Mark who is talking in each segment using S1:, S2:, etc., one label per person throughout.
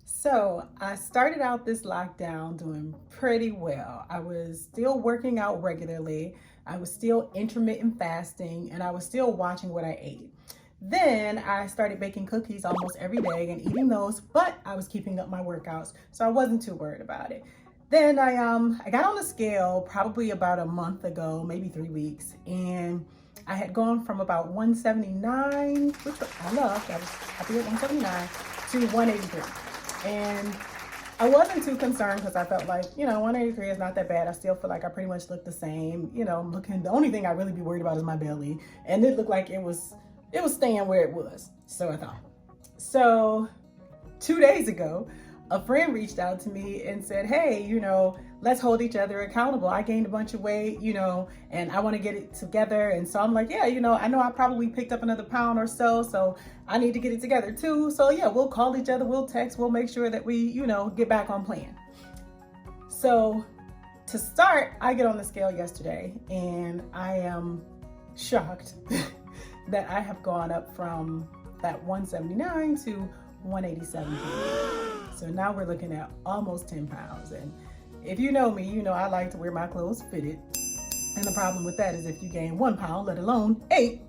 S1: So I started out this lockdown doing pretty well. I was still working out regularly. I was still intermittent fasting, and I was still watching what I ate. Then I started baking cookies almost every day and eating those, but I was keeping up my workouts, so I wasn't too worried about it. Then I got on the scale probably about a month ago, maybe 3 weeks, and I had gone from about 179, which I loved. I was happy at 179 to 183. And I wasn't too concerned because I felt like, 183 is not that bad. I still feel like I pretty much look the same. I'm looking, the only thing I really be worried about is my belly. And it looked like it was staying where it was. So I thought. So 2 days ago, a friend reached out to me and said, hey, let's hold each other accountable. I gained a bunch of weight, and I want to get it together. And so I'm like, yeah, I know I probably picked up another pound or so I need to get it together too. So yeah, we'll call each other, we'll text, we'll make sure that we, get back on plan. So to start, I get on the scale yesterday and I am shocked that I have gone up from that 179 to 187 pounds. So now we're looking at almost 10 pounds. And if you know me, I like to wear my clothes fitted. And the problem with that is if you gain 1 pound, let alone 8,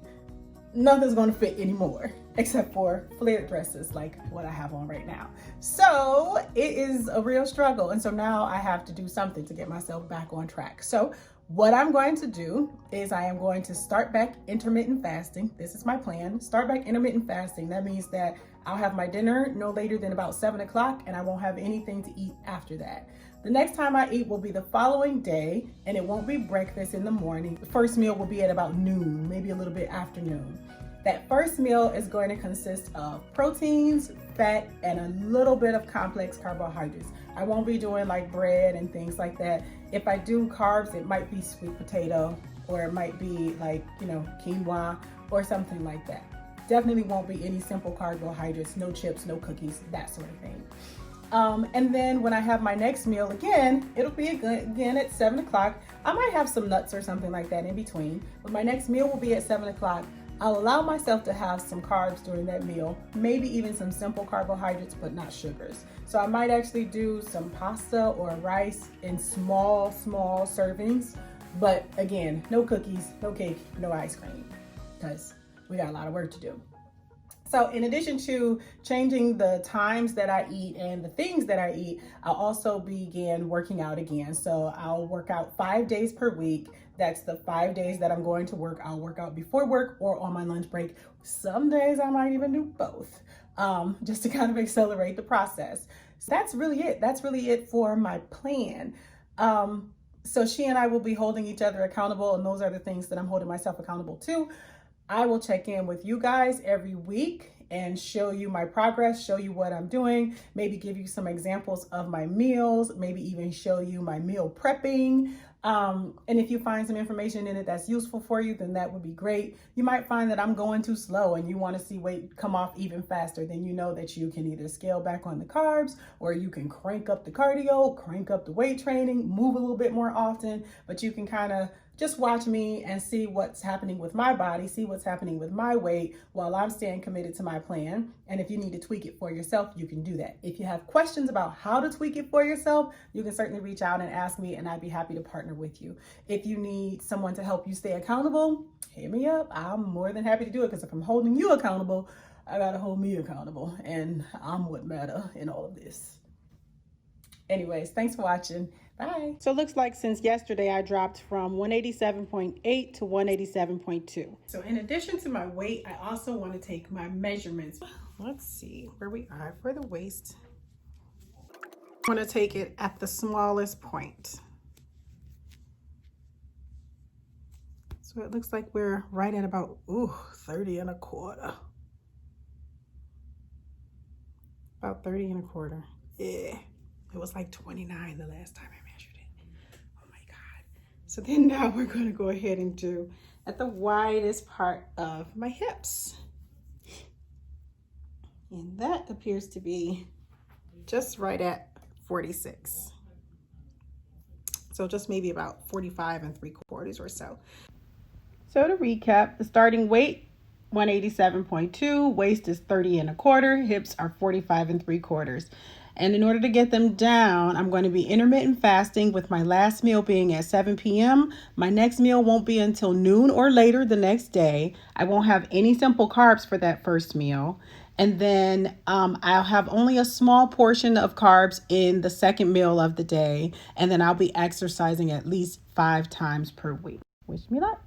S1: nothing's gonna fit anymore, except for flared dresses like what I have on right now. So it is a real struggle. And so now I have to do something to get myself back on track. So what I'm going to do is I am going to start back intermittent fasting. This is my plan. Start back intermittent fasting. That means that I'll have my dinner no later than about 7 o'clock and I won't have anything to eat after that. The next time I eat will be the following day, and it won't be breakfast in the morning. The first meal will be at about noon, maybe a little bit afternoon. That first meal is going to consist of proteins, fat, and a little bit of complex carbohydrates. I won't be doing like bread and things like that. If I do carbs, it might be sweet potato, or it might be like, quinoa or something like that. Definitely won't be any simple carbohydrates, no chips, no cookies, that sort of thing. And then when I have my next meal again, it'll be again at 7 o'clock. I might have some nuts or something like that in between, but my next meal will be at 7 o'clock. I'll allow myself to have some carbs during that meal, maybe even some simple carbohydrates, but not sugars. So I might actually do some pasta or rice in small servings. But again, no cookies, no cake, no ice cream, because we got a lot of work to do. So in addition to changing the times that I eat and the things that I eat, I'll also begin working out again. So I'll work out 5 days per week. That's the 5 days that I'm going to work. I'll work out before work or on my lunch break. Some days I might even do both, just to kind of accelerate the process. So that's really it. That's really it for my plan. So she and I will be holding each other accountable, and those are the things that I'm holding myself accountable to. I will check in with you guys every week and show you my progress, show you what I'm doing, maybe give you some examples of my meals, maybe even show you my meal prepping. And if you find some information in it that's useful for you, then that would be great. You might find that I'm going too slow and you want to see weight come off even faster. Then you know that you can either scale back on the carbs, or you can crank up the cardio, crank up the weight training, move a little bit more often, but you can kind of just watch me and see what's happening with my body, see what's happening with my weight while I'm staying committed to my plan. And if you need to tweak it for yourself, you can do that. If you have questions about how to tweak it for yourself, you can certainly reach out and ask me, and I'd be happy to partner with you. If you need someone to help you stay accountable, hit me up. I'm more than happy to do it, because if I'm holding you accountable, I gotta hold me accountable, and I'm what matter in all of this. Anyways, thanks for watching. Bye. So it looks like since yesterday I dropped from 187.8 to 187.2. So in addition to my weight, I also want to take my measurements. Let's see where we are for the waist. I want to take it at the smallest point. So it looks like we're right at about 30 and a quarter. About 30 and a quarter. Yeah. It was like 29 the last time I measured it. Oh my God. So then now we're going to go ahead and do at the widest part of my hips. And that appears to be just right at 46. So just maybe about 45 and 3/4 or so. So to recap, the starting weight 187.2, waist is 30 and a quarter, hips are 45 and 3/4. And in order to get them down, I'm going to be intermittent fasting with my last meal being at 7 p.m. My next meal won't be until noon or later the next day. I won't have any simple carbs for that first meal. And then I'll have only a small portion of carbs in the second meal of the day. And then I'll be exercising at least 5 times per week. Wish me luck.